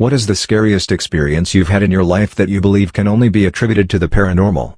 What is the scariest experience you've had in your life that you believe can only be attributed to the paranormal?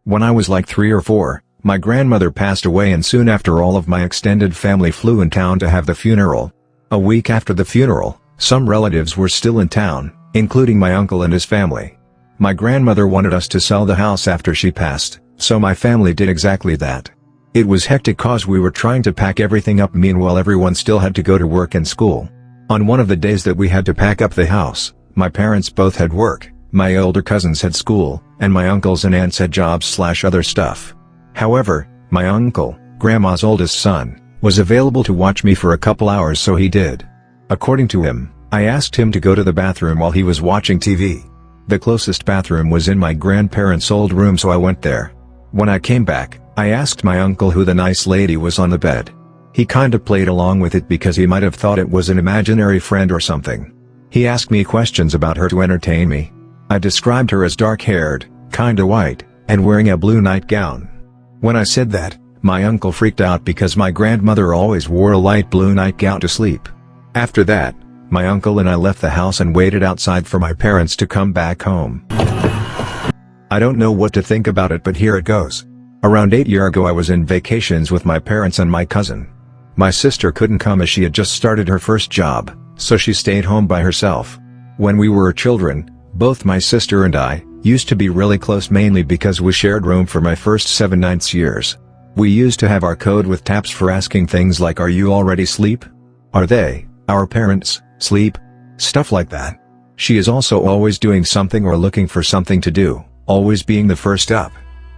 When I was like 3 or 4, my grandmother passed away, and soon after all of my extended family flew in town to have the funeral. A week after the funeral, some relatives were still in town, including my uncle and his family. My grandmother wanted us to sell the house after she passed, so my family did exactly that. It was hectic cause we were trying to pack everything up, meanwhile everyone still had to go to work and school. On one of the days that we had to pack up the house, my parents both had work, my older cousins had school, and my uncles and aunts had jobs/other stuff. However, my uncle, Grandma's oldest son, was available to watch me for a couple hours, so he did. According to him, I asked him to go to the bathroom while he was watching TV. The closest bathroom was in my grandparents' old room, so I went there. When I came back, I asked my uncle who the nice lady was on the bed. He kinda played along with it because he might have thought it was an imaginary friend or something. He asked me questions about her to entertain me. I described her as dark-haired, kinda white, and wearing a blue nightgown. When I said that, my uncle freaked out because my grandmother always wore a light blue nightgown to sleep. After that, my uncle and I left the house and waited outside for my parents to come back home. I don't know what to think about it, but here it goes. Around 8 years ago I was in vacations with my parents and my cousin. My sister couldn't come as she had just started her first job, so she stayed home by herself. When we were children, both my sister and I used to be really close, mainly because we shared room for my first 7/9 years. We used to have our code with taps for asking things like, "Are you already asleep? Are they, our parents, sleep?" Stuff like that. She is also always doing something or looking for something to do, always being the first up.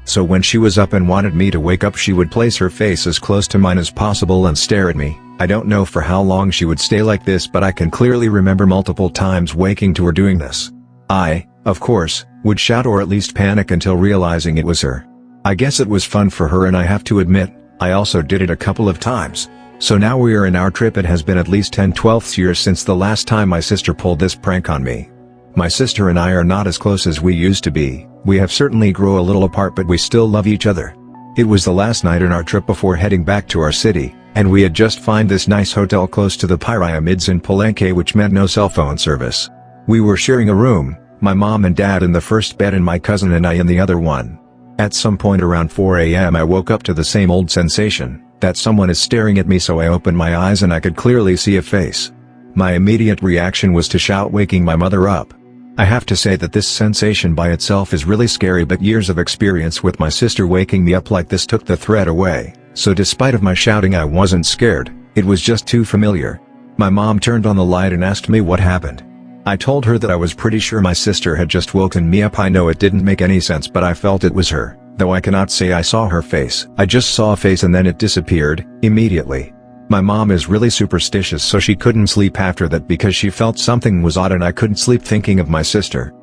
So when she was up and wanted me to wake up, she would place her face as close to mine as possible and stare at me. I don't know for how long she would stay like this, but I can clearly remember multiple times waking to her doing this. I, of course, would shout or at least panic until realizing it was her. I guess it was fun for her, and I have to admit, I also did it a couple of times. So now we are in our trip. It has been at least 10-12 years since the last time my sister pulled this prank on me. My sister and I are not as close as we used to be. We have certainly grown a little apart, but we still love each other. It was the last night in our trip before heading back to our city, and we had just found this nice hotel close to the pyramids in Palenque, which meant no cell phone service. We were sharing a room, my mom and dad in the first bed and my cousin and I in the other one. At some point around 4 a.m. I woke up to the same old sensation, that someone is staring at me, so I opened my eyes and I could clearly see a face. My immediate reaction was to shout, waking my mother up. I have to say that this sensation by itself is really scary, but years of experience with my sister waking me up like this took the threat away, so despite of my shouting I wasn't scared, it was just too familiar. My mom turned on the light and asked me what happened. I told her that I was pretty sure my sister had just woken me up. I know it didn't make any sense, but I felt it was her, though I cannot say I saw her face. I just saw a face and then it disappeared, immediately. My mom is really superstitious, so she couldn't sleep after that because she felt something was odd, and I couldn't sleep thinking of my sister.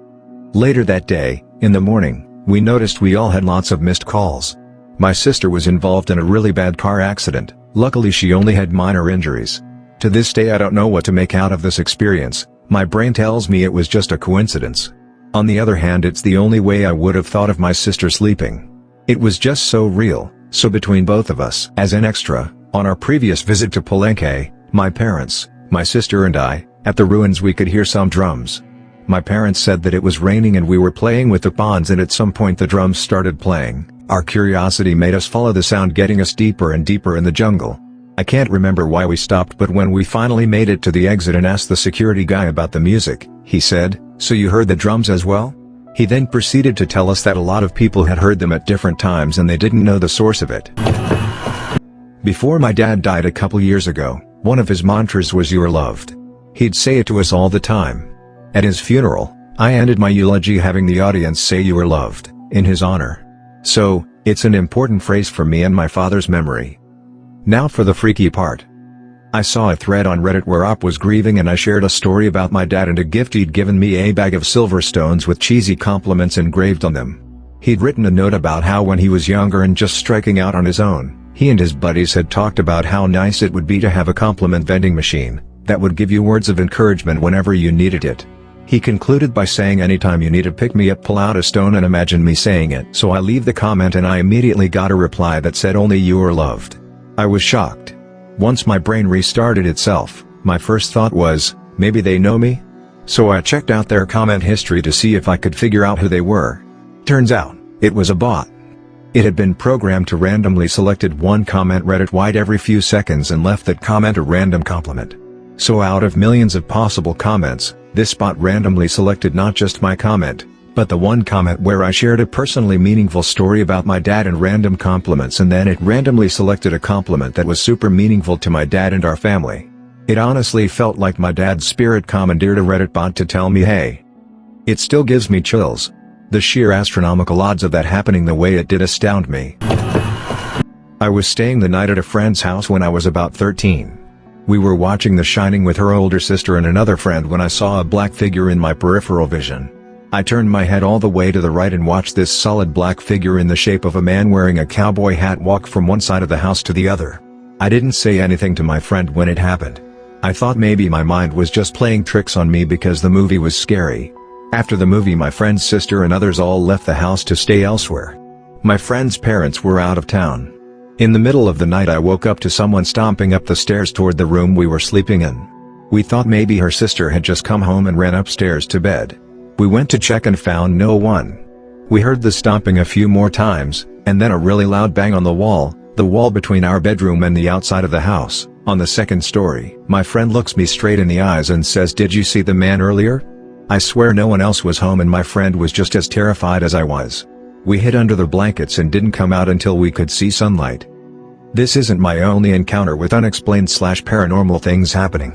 Later that day, in the morning, we noticed we all had lots of missed calls. My sister was involved in a really bad car accident. Luckily she only had minor injuries. To this day I don't know what to make out of this experience. My brain tells me it was just a coincidence. On the other hand, it's the only way I would have thought of my sister sleeping. It was just so real. So between both of us, as an extra, on our previous visit to Palenque, my parents, my sister and I, at the ruins we could hear some drums. My parents said that it was raining and we were playing with the ponds, and at some point the drums started playing. Our curiosity made us follow the sound, getting us deeper and deeper in the jungle. I can't remember why we stopped, but when we finally made it to the exit and asked the security guy about the music, he said, "So you heard the drums as well?" He then proceeded to tell us that a lot of people had heard them at different times and they didn't know the source of it. Before my dad died a couple years ago, one of his mantras was "You are loved." He'd say it to us all the time. At his funeral, I ended my eulogy having the audience say "You are loved," in his honor. So, it's an important phrase for me and my father's memory. Now for the freaky part. I saw a thread on Reddit where Op was grieving and I shared a story about my dad and a gift he'd given me, a bag of silver stones with cheesy compliments engraved on them. He'd written a note about how when he was younger and just striking out on his own, he and his buddies had talked about how nice it would be to have a compliment vending machine that would give you words of encouragement whenever you needed it. He concluded by saying, "Anytime you need a pick-me-up, pull out a stone and imagine me saying it." So I leave the comment and I immediately got a reply that said, "Only you are loved." I was shocked. Once my brain restarted itself, my first thought was, Maybe they know me? So I checked out their comment history to see if I could figure out who they were. Turns out, it was a bot. It had been programmed to randomly selected one comment Reddit wide every few seconds and left that comment a random compliment. So out of millions of possible comments, this bot randomly selected not just my comment, but the one comment where I shared a personally meaningful story about my dad and random compliments, and then it randomly selected a compliment that was super meaningful to my dad and our family. It honestly felt like my dad's spirit commandeered a Reddit bot to tell me hey. It still gives me chills. The sheer astronomical odds of that happening the way it did astound me. I was staying the night at a friend's house when I was about 13. We were watching The Shining with her older sister and another friend when I saw a black figure in my peripheral vision. I turned my head all the way to the right and watched this solid black figure in the shape of a man wearing a cowboy hat walk from one side of the house to the other. I didn't say anything to my friend when it happened. I thought maybe my mind was just playing tricks on me because the movie was scary. After the movie, my friend's sister and others all left the house to stay elsewhere. My friend's parents were out of town. In the middle of the night I woke up to someone stomping up the stairs toward the room we were sleeping in. We thought maybe her sister had just come home and ran upstairs to bed. We went to check and found no one. We heard the stomping a few more times, and then a really loud bang on the wall between our bedroom and the outside of the house, on the second story. My friend looks me straight in the eyes and says, "Did you see the man earlier?" I swear no one else was home and my friend was just as terrified as I was. We hid under the blankets and didn't come out until we could see sunlight. This isn't my only encounter with unexplained/paranormal things happening.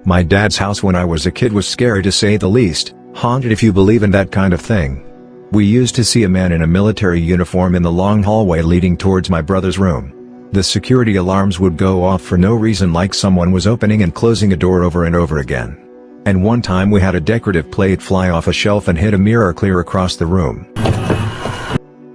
My dad's house when I was a kid was scary to say the least, haunted if you believe in that kind of thing. We used to see a man in a military uniform in the long hallway leading towards my brother's room. The security alarms would go off for no reason, like someone was opening and closing a door over and over again. And one time we had a decorative plate fly off a shelf and hit a mirror clear across the room.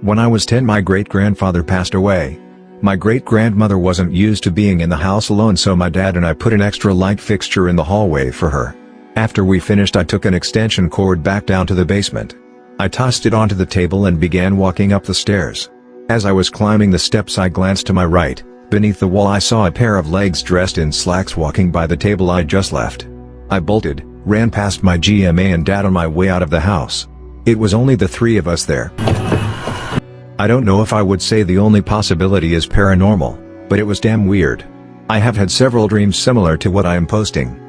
When I was 10, my great-grandfather passed away. My great-grandmother wasn't used to being in the house alone, so my dad and I put an extra light fixture in the hallway for her. After we finished, I took an extension cord back down to the basement. I tossed it onto the table and began walking up the stairs. As I was climbing the steps I glanced to my right. Beneath the wall I saw a pair of legs dressed in slacks walking by the table I just left. I bolted, ran past my GMA and dad on my way out of the house. It was only the three of us there. I don't know if I would say the only possibility is paranormal, but it was damn weird. I have had several dreams similar to what I am posting.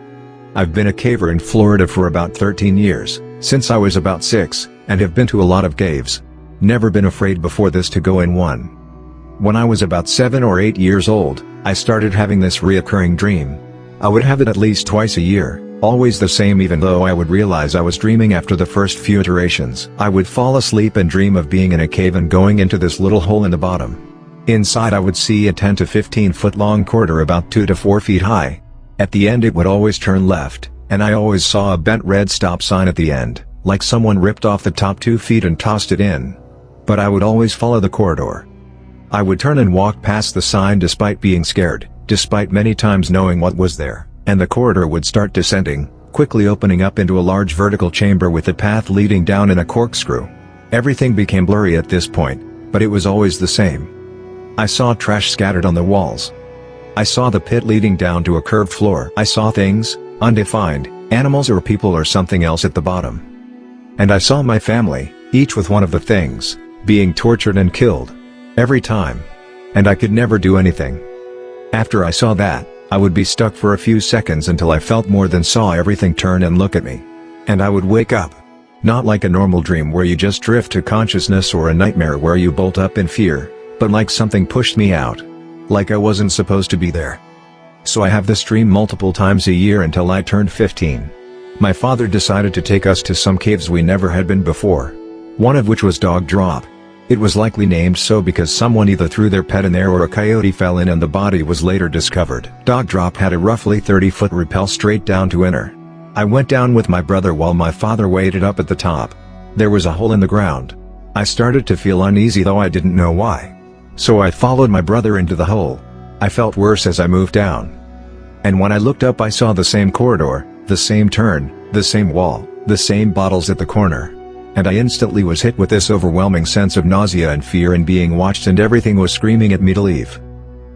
I've been a caver in Florida for about 13 years, since I was about 6, and have been to a lot of caves. Never been afraid before this to go in one. When I was about 7 or 8 years old, I started having this reoccurring dream. I would have it at least twice a year, always the same, even though I would realize I was dreaming after the first few iterations. I would fall asleep and dream of being in a cave and going into this little hole in the bottom. Inside I would see a 10 to 15 foot long corridor about 2 to 4 feet high. At the end it would always turn left, and I always saw a bent red stop sign at the end, like someone ripped off the top 2 feet and tossed it in. But I would always follow the corridor. I would turn and walk past the sign despite being scared, despite many times knowing what was there, and the corridor would start descending, quickly opening up into a large vertical chamber with a path leading down in a corkscrew. Everything became blurry at this point, but it was always the same. I saw trash scattered on the walls. I saw the pit leading down to a curved floor. I saw things, undefined, animals or people or something else at the bottom. And I saw my family, each with one of the things, being tortured and killed. Every time. And I could never do anything. After I saw that, I would be stuck for a few seconds until I felt more than saw everything turn and look at me. And I would wake up. Not like a normal dream where you just drift to consciousness or a nightmare where you bolt up in fear, but like something pushed me out. Like I wasn't supposed to be there. So I have this dream multiple times a year until I turned 15. My father decided to take us to some caves we never had been before. One of which was Dog Drop. It was likely named so because someone either threw their pet in there or a coyote fell in and the body was later discovered. Dog Drop had a roughly 30-foot rappel straight down to enter. I went down with my brother while my father waited up at the top. There was a hole in the ground. I started to feel uneasy, though I didn't know why. So I followed my brother into the hole. I felt worse as I moved down. And when I looked up I saw the same corridor, the same turn, the same wall, the same bottles at the corner. And I instantly was hit with this overwhelming sense of nausea and fear and being watched, and everything was screaming at me to leave.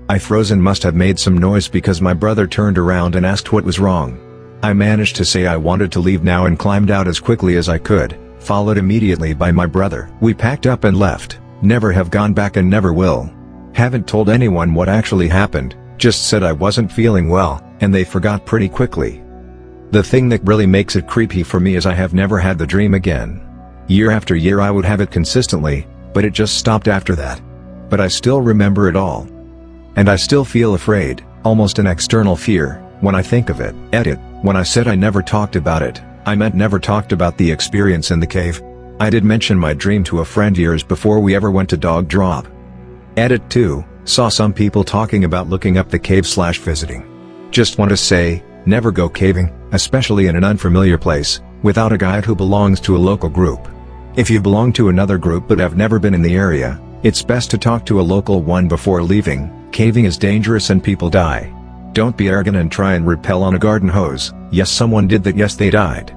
I froze and must have made some noise because my brother turned around and asked what was wrong. I managed to say I wanted to leave now and climbed out as quickly as I could, followed immediately by my brother. We packed up and left, never have gone back and never will. Haven't told anyone what actually happened, just said I wasn't feeling well, and they forgot pretty quickly. The thing that really makes it creepy for me is I have never had the dream again. Year after year I would have it consistently, but it just stopped after that. But I still remember it all. And I still feel afraid, almost an external fear, when I think of it. Edit, when I said I never talked about it, I meant never talked about the experience in the cave. I did mention my dream to a friend years before we ever went to dog drop. Edit 2, saw some people talking about looking up the cave/visiting. Just want to say, never go caving, especially in an unfamiliar place, without a guide who belongs to a local group. If you belong to another group but have never been in the area, it's best to talk to a local one before leaving. Caving is dangerous and people die. Don't be arrogant and try and rappel on a garden hose. Yes, someone did that. Yes, they died.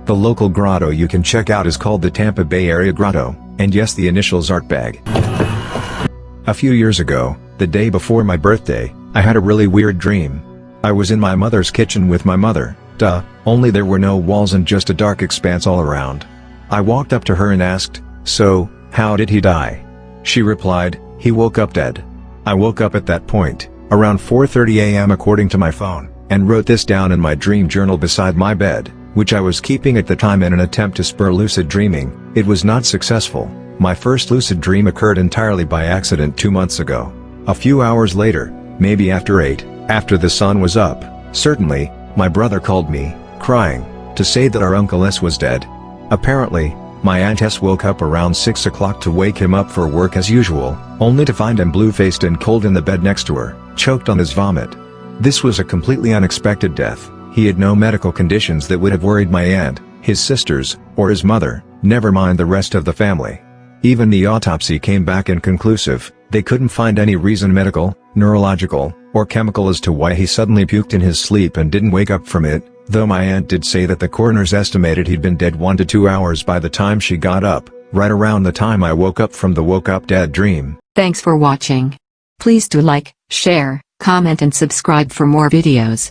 The local grotto you can check out is called the Tampa Bay Area Grotto, and yes, the initials Art Bag. A few years ago, the day before my birthday, I had a really weird dream. I was in my mother's kitchen with my mother, only there were no walls and just a dark expanse all around. I walked up to her and asked, "So, how did he die?" She replied, "He woke up dead." I woke up at that point, around 4:30 a.m. according to my phone, and wrote this down in my dream journal beside my bed, which I was keeping at the time in an attempt to spur lucid dreaming. It was not successful. My first lucid dream occurred entirely by accident 2 months ago. A few hours later, maybe after 8, after the sun was up, certainly, my brother called me, crying, to say that our Uncle S was dead. Apparently, my Aunt S woke up around 6 o'clock to wake him up for work as usual, only to find him blue-faced and cold in the bed next to her, choked on his vomit. This was a completely unexpected death. He had no medical conditions that would have worried my aunt, his sisters, or his mother, never mind the rest of the family. Even the autopsy came back inconclusive. They couldn't find any reason, medical, neurological, or chemical, as to why he suddenly puked in his sleep and didn't wake up from it, though my aunt did say that the coroners estimated he'd been dead 1 to 2 hours by the time she got up, right around the time I woke up from the woke up dead dream. Thanks for watching. Please do like, share, comment and subscribe for more videos.